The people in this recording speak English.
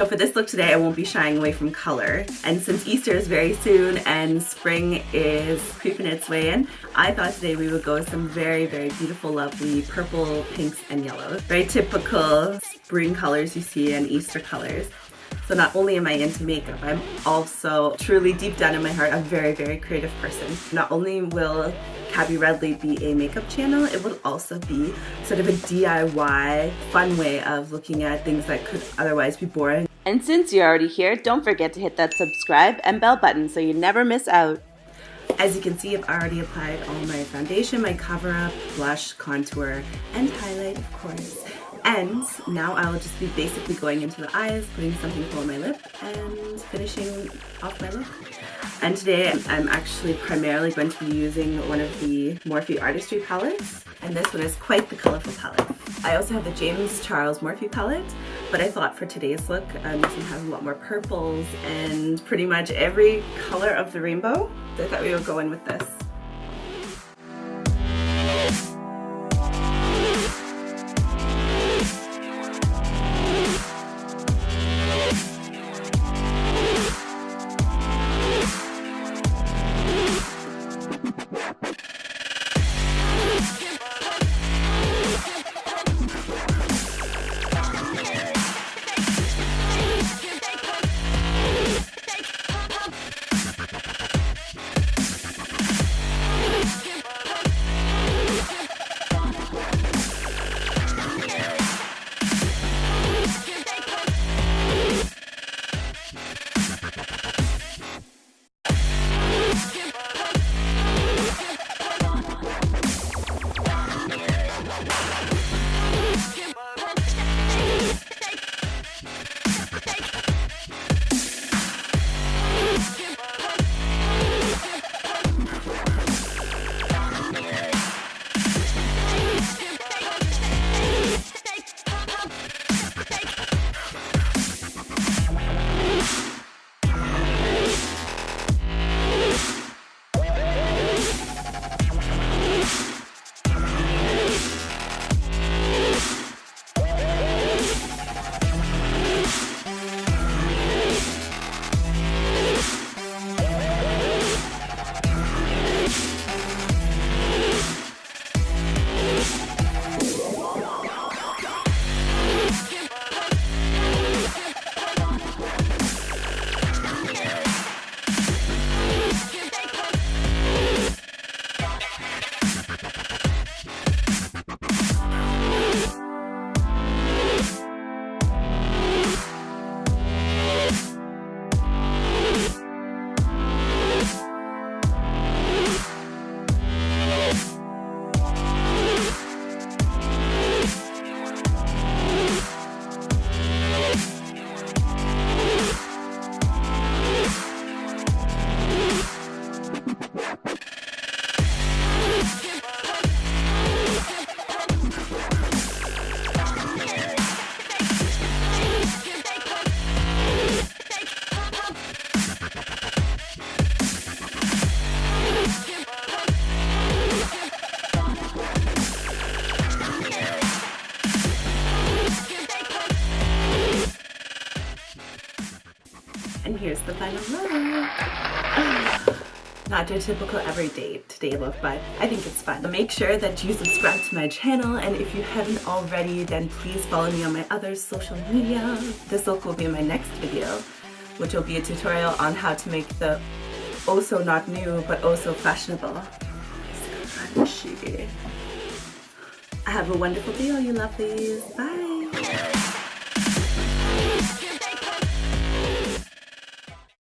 for this look today, I won't be shying away from color. And since Easter is very soon and spring is creeping its way in, I thought today we would go with some very, very beautiful, lovely purple, pinks, and yellows. Very typical spring colors you see in Easter colors. So not only am I into makeup, I'm also truly deep down in my heart a very, very creative person. Not only will Kabi Redlee be a makeup channel, it will also be sort of a DIY fun way of looking at things that could otherwise be boring. And since you're already here, don't forget to hit that subscribe and bell button so you never miss out. As you can see, I've already applied all my foundation, my cover up, blush, contour, and highlight, of course. And now I will just be basically going into the eyes, putting something full on my lip, and finishing off my look. And today I'm actually primarily going to be using one of the Morphe Artistry palettes, and this one is quite the Colourful palette. I also have the James Charles Morphe palette, but I thought for today's look this one has a lot more purples and pretty much every color of the rainbow. So I thought we would go in with this. And here's the final look. Not your typical everyday today look, but I think it's fun. So make sure that you subscribe to my channel, and if you haven't already, then please follow me on my other social media. This look will be in my next video, which will be a tutorial on how to make the oh so not new but oh so fashionable scrunchie. Have a wonderful day, all you lovelies. Bye!